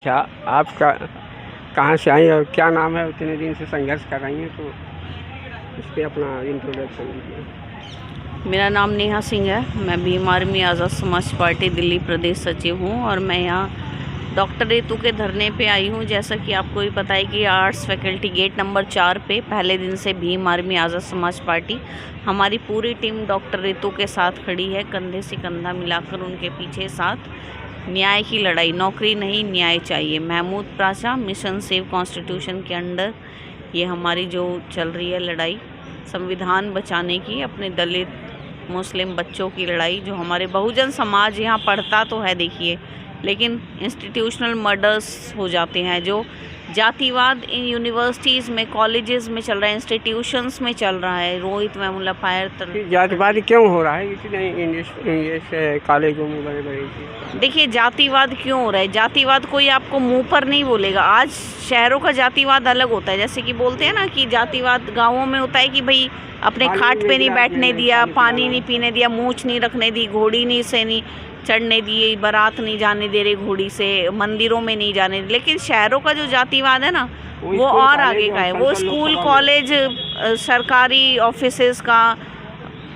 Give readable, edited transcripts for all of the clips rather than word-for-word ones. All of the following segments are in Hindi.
अच्छा, आपका कहाँ से आई और क्या नाम है? इतने दिन से संघर्ष कर रही हैं, तो इस पर अपना इंट्रोडक्शन दीजिए। मेरा नाम नेहा सिंह है। मैं भीम आर्मी आज़ाद समाज पार्टी दिल्ली प्रदेश सचिव हूँ और मैं यहाँ डॉक्टर रितु के धरने पे आई हूँ। जैसा कि आपको भी पता है कि आर्ट्स फैकल्टी गेट नंबर 4 पे पहले दिन से भीम आर्मी आज़ाद समाज पार्टी हमारी पूरी टीम डॉक्टर रितु के साथ खड़ी है, कंधे से कंधा मिलाकर उनके पीछे साथ। न्याय की लड़ाई, नौकरी नहीं न्याय चाहिए। Mahmood Pasha mission save constitution के अंडर ये हमारी जो चल रही है लड़ाई, संविधान बचाने की, अपने दलित मुस्लिम बच्चों की लड़ाई। जो हमारे बहुजन समाज यहाँ पढ़ता तो है देखिए, लेकिन इंस्टीट्यूशनल मर्डर्स हो जाते हैं। जो जातिवाद इन यूनिवर्सिटीज़ में, कॉलेजेस में चल रहा है, इंस्टीट्यूशंस में चल रहा है। रोहित वेमुला फायर जातिवाद क्यों हो रहा है इतने इंग्लिश कॉलेजों में बड़े? देखिए, जातिवाद क्यों हो रहा है? जातिवाद कोई आपको मुंह पर नहीं बोलेगा। आज शहरों का जातिवाद अलग होता है। जैसे कि बोलते हैं ना कि जातिवाद गाँवों में होता है कि भाई अपने खाट पे नहीं बैठने दिया, पानी नहीं पीने दिया, मूछ नहीं रखने दी, घोड़ी नहीं से नहीं चढ़ने दिए, बारात नहीं जाने दे रहे घोड़ी से, मंदिरों में नहीं जाने। लेकिन शहरों का जो जातिवाद है ना वो और आगे का है। वो स्कूल कॉलेज, सरकारी ऑफिसेज का,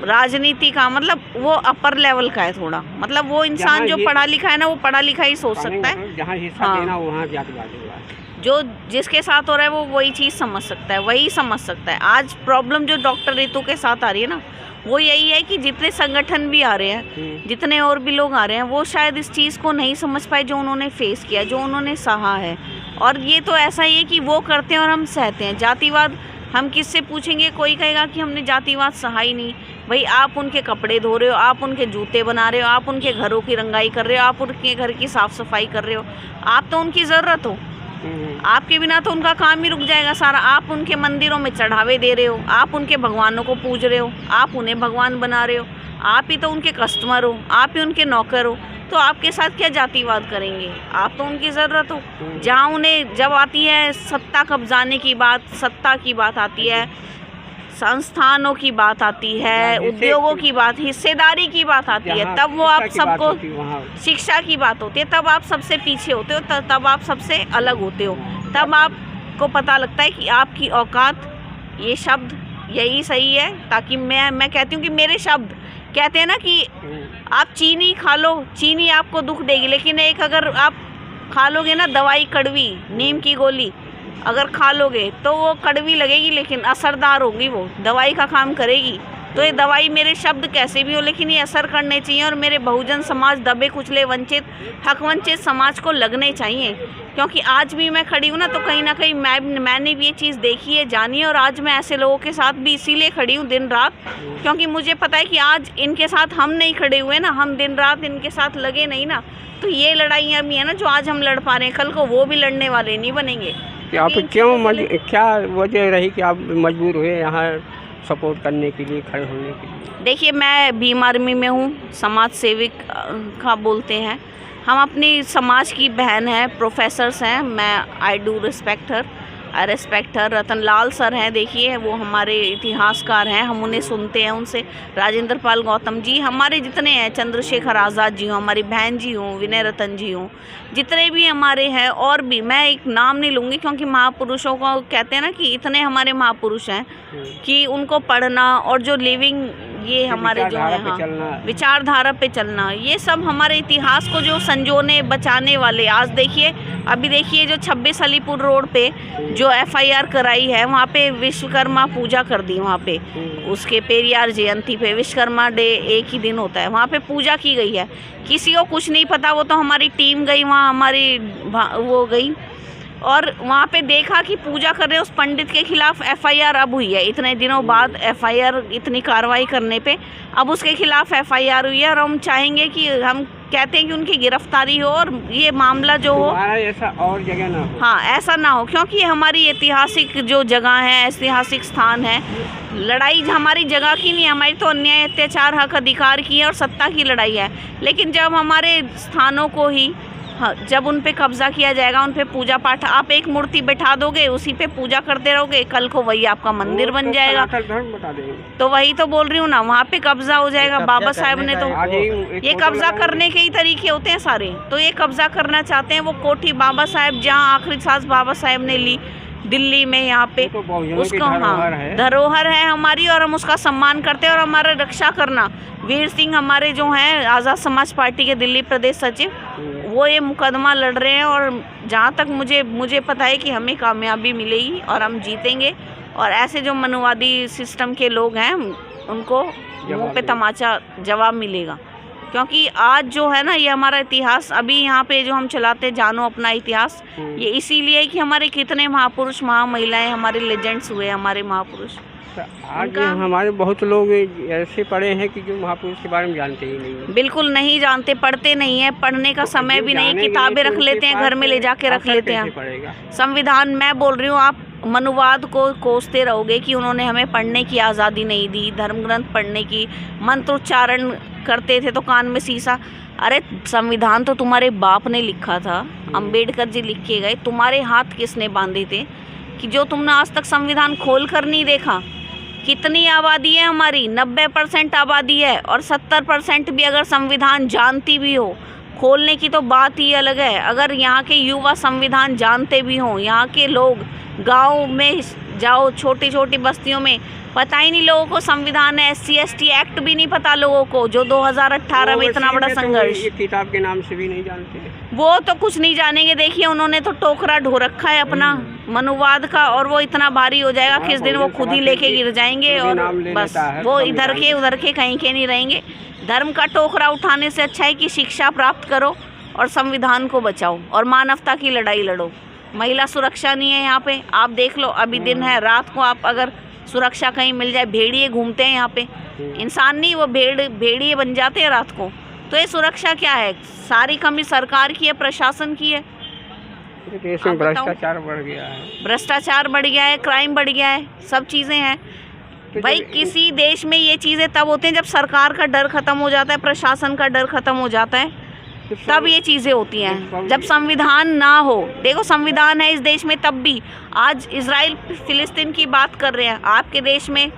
राजनीति का, मतलब वो अपर लेवल का है थोड़ा। मतलब वो इंसान जो पढ़ा लिखा है ना, वो पढ़ा लिखा ही सोच सकता है। जहाँ हिस्सा देना वहाँ जातिवाद होगा। जो जिसके साथ हो रहा है वो वही चीज़ समझ सकता है, वही समझ सकता है। आज प्रॉब्लम जो डॉक्टर रितु के साथ आ रही है ना, वो यही है कि जितने संगठन भी आ रहे हैं, जितने और भी लोग आ रहे हैं, वो शायद इस चीज़ को नहीं समझ पाए जो उन्होंने फेस किया, जो उन्होंने सहा है। और ये तो ऐसा ही है कि वो करते हैं और हम सहते हैं। जातिवाद हम किससे पूछेंगे? कोई कहेगा कि हमने जातिवाद सहा ही नहीं। भाई आप उनके कपड़े धो रहे हो, आप उनके जूते बना रहे हो, आप उनके घरों की रंगाई कर रहे हो, आप उनके घर की साफ़ सफाई कर रहे हो। आप तो उनकी ज़रूरत हो, आपके बिना तो उनका काम ही रुक जाएगा सारा। आप उनके मंदिरों में चढ़ावे दे रहे हो, आप उनके भगवानों को पूज रहे हो, आप उन्हें भगवान बना रहे हो, आप ही तो उनके कस्टमर हो, आप ही उनके नौकर हो। तो आपके साथ क्या जातिवाद करेंगे? आप तो उनकी ज़रूरत हो। जहाँ उन्हें जब आती है सत्ता कब्जाने की बात, सत्ता की बात आती है, संस्थानों की बात आती है, उद्योगों की बात, हिस्सेदारी की बात आती है, तब वो आप सबको, शिक्षा की बात होती है, तब आप सबसे पीछे होते हो, तब आप सबसे अलग होते हो। तब आपको पता लगता है कि आपकी औकात, ये शब्द यही सही है। ताकि मैं कहती हूँ कि मेरे शब्द कहते हैं ना कि आप चीनी खा लो, चीनी आपको दुख देगी, लेकिन एक अगर आप खा लोगे ना दवाई कड़वी, नीम की गोली अगर खा लोगे तो वो कड़वी लगेगी लेकिन असरदार होगी, वो दवाई का काम करेगी। तो ये दवाई, मेरे शब्द कैसे भी हो, लेकिन ये असर करने चाहिए और मेरे बहुजन समाज, दबे कुचले, वंचित, हक वंचित समाज को लगने चाहिए। क्योंकि आज भी मैं खड़ी हूँ ना, तो कहीं ना कहीं मैंने भी ये चीज़ देखी है, जानी है। और आज मैं ऐसे लोगों के साथ भी इसीलिए खड़ी हूँ दिन रात, क्योंकि मुझे पता है कि आज इनके साथ हम नहीं खड़े हुए ना, हम दिन रात इनके साथ लगे नहीं ना, तो ये लड़ाइयाँ भी है ना जो आज हम लड़ पा रहे हैं, कल को वो भी लड़ने वाले नहीं बनेंगे। आप क्यों क्या वजह रही कि आप मजबूर हुए यहाँ सपोर्ट करने के लिए, खड़े होने के लिए? देखिए, मैं भीम आर्मी में हूँ, समाज सेविक का बोलते हैं हम। अपनी समाज की बहन है, प्रोफेसर्स हैं, मैं I do respect her. Ratan Lal sir हैं, देखिए वो हमारे इतिहासकार हैं, हम उन्हें सुनते हैं उनसे। राजेंद्र पाल गौतम जी, हमारे जितने हैं, चंद्रशेखर आज़ाद जी हों, हमारी बहन जी हों, विनय रतन जी हों, जितने भी हमारे हैं। और भी मैं एक नाम नहीं लूँगी क्योंकि महापुरुषों को कहते हैं ना कि इतने हमारे महापुरुष हैं कि उनको पढ़ना और जो लिविंग, ये हमारे जो है, हाँ, विचारधारा पे चलना, ये सब हमारे इतिहास को जो संजोने, बचाने वाले। आज देखिए, अभी देखिए जो 26 अलीपुर रोड पे जो FIR कराई है, वहाँ पे विश्वकर्मा पूजा कर दी। वहाँ पे उसके पेरियार जयंती पे विश्वकर्मा डे एक ही दिन होता है, वहाँ पे पूजा की गई है। किसी को कुछ नहीं पता, वो तो हमारी टीम गई वहाँ, हमारी वो गई और वहाँ पे देखा कि पूजा कर रहे, उस पंडित के खिलाफ FIR अब हुई है। इतने दिनों बाद FIR, इतनी कार्रवाई करने पे अब उसके खिलाफ FIR हुई है। और हम चाहेंगे कि, हम कहते हैं कि उनकी गिरफ्तारी हो और ये मामला जो हो, ऐसा और जगह ना हो। हाँ, ऐसा ना हो, क्योंकि हमारी ऐतिहासिक जो जगह है, ऐतिहासिक स्थान है। लड़ाई हमारी जगह की नहीं है, हमारी तो अन्याय, अत्याचार, हक अधिकार की है और सत्ता की लड़ाई है। लेकिन जब हमारे स्थानों को ही हाँ, जब उन पे कब्जा किया जाएगा, उन पे पूजा पाठ, आप एक मूर्ति बैठा दोगे, उसी पे पूजा करते रहोगे, कल को वही आपका मंदिर बन जाएगा। धर्म बता देंगे। तो वही तो बोल रही हूँ ना, वहाँ पे कब्जा हो जाएगा। बाबा साहब ने तो ये कब्जा करने के ही तरीके होते हैं सारे, तो ये कब्जा करना चाहते हैं। वो कोठी बाबा साहब जहाँ आखिरी सांस बाबा साहब ने ली दिल्ली में, यहाँ पे उसको, हाँ, धरोहर है हमारी, और हम उसका सम्मान करते हैं। और हमारा रक्षा करना, वीर सिंह हमारे जो हैं आज़ाद समाज पार्टी के दिल्ली प्रदेश सचिव, वो ये मुकदमा लड़ रहे हैं। और जहाँ तक मुझे पता है कि हमें कामयाबी मिलेगी और हम जीतेंगे। और ऐसे जो मनुवादी सिस्टम के लोग हैं उनको मुँह पे तमाचा जवाब मिलेगा। क्योंकि आज जो है ना, ये हमारा इतिहास अभी यहाँ पे जो हम चलाते जानो अपना इतिहास, ये इसीलिए कि हमारे कितने महापुरुष महामहिलाएं हमारे लेजेंड्स हुए, हमारे महापुरुष। आज हमारे बहुत लोग ऐसे पढ़े हैं कि जो महापुरुष के बारे में जानते ही नहीं, बिल्कुल नहीं जानते, पढ़ते नहीं है, पढ़ने का समय भी नहीं, किताबें रख लेते हैं घर में, ले जाके रख लेते हैं। संविधान, मैं बोल रही हूँ, आप मनुवाद को कोसते रहोगे कि उन्होंने हमें पढ़ने की आज़ादी नहीं दी, धर्म ग्रंथ पढ़ने की, मंत्रोच्चारण करते थे तो कान में शीशा। अरे संविधान तो तुम्हारे बाप ने लिखा था, अंबेडकर जी लिख के गए, तुम्हारे हाथ किसने बांधे थे कि जो तुमने आज तक संविधान खोल कर नहीं देखा? कितनी आबादी है हमारी? 90% आबादी है, और 70% भी अगर संविधान जानती भी हो, खोलने की तो बात ही अलग है। अगर यहाँ के युवा संविधान जानते भी हों, यहाँ के लोग गांव में जाओ, छोटी छोटी बस्तियों में, पता ही नहीं लोगों को संविधान है, SC ST एक्ट भी नहीं पता लोगों को, जो 2018 में इतना बड़ा संघर्ष, किताब के नाम से भी नहीं जानते, वो तो कुछ नहीं जानेंगे। देखिए उन्होंने तो टोकरा ढो रखा है अपना मनुवाद का, और वो इतना भारी हो जाएगा किस दिन वो खुद ही लेके गिर जाएंगे, और बस वो इधर के उधर के कहीं के नहीं रहेंगे। धर्म का टोकरा उठाने से अच्छा है कि शिक्षा प्राप्त करो और संविधान को बचाओ और मानवता की लड़ाई लड़ो। महिला सुरक्षा नहीं है यहाँ पे, आप देख लो, अभी दिन है, रात को आप अगर सुरक्षा कहीं मिल जाए, भेड़िए घूमते हैं यहाँ पे, इंसान नहीं, वो भेड़िए बन जाते हैं रात को। तो ये सुरक्षा क्या है? सारी कमी सरकार की है, प्रशासन की है। देश में भ्रष्टाचार बढ़ गया है, भ्रष्टाचार बढ़ गया है, क्राइम बढ़ गया है, सब चीज़ें हैं। भाई किसी देश में ये चीज़ें तब होती हैं जब सरकार का डर खत्म हो जाता है, प्रशासन का डर खत्म हो जाता है, तब ये चीज़ें होती हैं। जब संविधान ना हो, देखो संविधान है इस देश में तब भी, आज इजराइल फिलिस्तीन की बात कर रहे हैं, आपके देश में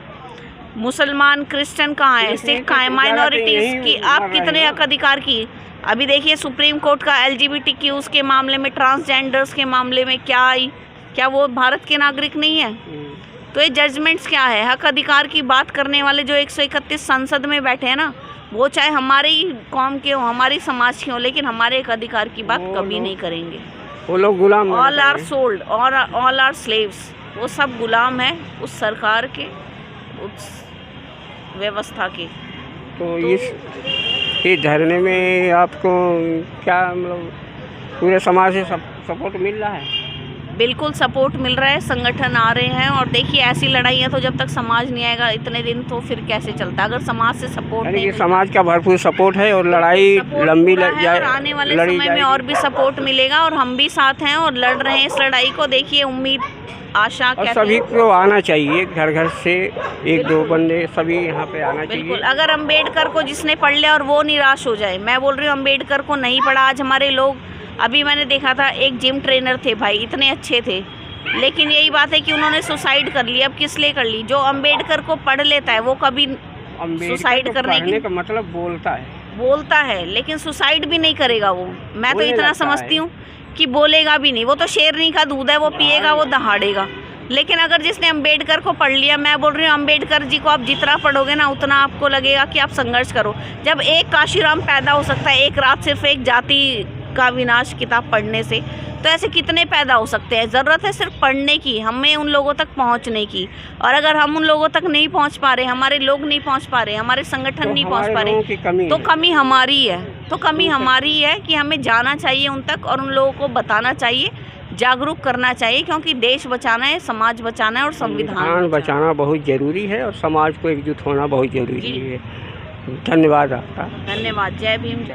मुसलमान क्रिश्चियन कहाँ है, सिख कहाँ है, माइनॉरिटीज़ की आप कितने हक अधिकार की। अभी देखिए सुप्रीम कोर्ट का LGBTQ के मामले में, ट्रांसजेंडर्स के मामले में क्या आई, क्या वो भारत के नागरिक नहीं है? तो ये जजमेंट्स क्या है? हक अधिकार की बात करने वाले जो 131 संसद में बैठे हैं ना, वो चाहे हमारी कौम के हो, हमारी समाज के हो, लेकिन हमारे एक अधिकार की बात कभी नहीं करेंगे। वो लोग गुलाम, ऑल आर सोल्ड और ऑल आर स्लेव्स, वो सब गुलाम है उस सरकार के, उस व्यवस्था के। तो इस धरने में आपको क्या मतलब पूरे समाज से सपोर्ट मिल रहा है? बिल्कुल सपोर्ट मिल रहा है, संगठन आ रहे हैं। और देखिए ऐसी लड़ाइयाँ तो जब तक समाज नहीं आएगा इतने दिन, तो फिर कैसे चलता? अगर समाज से सपोर्ट नहीं, समाज का भरपूर सपोर्ट है और लड़ाई लंबी लग जाए, और आने वाले समय में और भी सपोर्ट मिलेगा, और हम भी साथ हैं और लड़ रहे हैं इस लड़ाई को। देखिए उम्मीद, आशा, और सभी को आना चाहिए, घर घर से एक दो बंदे सभी यहाँ पे आना चाहिए। बिल्कुल, अगर अम्बेडकर को जिसने पढ़ लिया और वो निराश हो जाए, मैं बोल रही हूँ अम्बेडकर को नहीं पढ़ा, आज हमारे लोग, अभी मैंने देखा था एक जिम ट्रेनर थे भाई, इतने अच्छे थे, लेकिन यही बात है कि उन्होंने सुसाइड कर ली। अब किस लिए कर ली? जो अम्बेडकर को पढ़ लेता है वो कभी सुसाइड करने की का मतलब बोलता है, लेकिन सुसाइड भी नहीं करेगा वो। मैं तो इतना समझती हूँ कि बोलेगा भी नहीं, वो तो शेरनी का दूध है, वो पिएगा, वो दहाड़ेगा। लेकिन अगर जिसने अम्बेडकर को पढ़ लिया, मैं बोल रही हूँ अम्बेडकर जी को आप जितना पढ़ोगे ना, उतना आपको लगेगा कि आप संघर्ष करो। जब एक काशीराम पैदा हो सकता है एक रात, सिर्फ एक जाति का विनाश किताब पढ़ने से, तो ऐसे कितने पैदा हो सकते हैं? ज़रूरत है सिर्फ पढ़ने की, हमें उन लोगों तक पहुंचने की। और अगर हम उन लोगों तक नहीं पहुंच पा रहे, हमारे लोग नहीं पहुंच पा रहे, हमारे संगठन नहीं पहुंच पा रहे, तो कमी हमारी है। तो कमी हमारी है कि हमें जाना चाहिए उन तक और उन लोगों को बताना चाहिए, जागरूक करना चाहिए, क्योंकि देश बचाना है, समाज बचाना है और संविधान बचाना बहुत ज़रूरी है, और समाज को एकजुट होना बहुत ज़रूरी है। धन्यवाद आपका। धन्यवाद। जय भीम।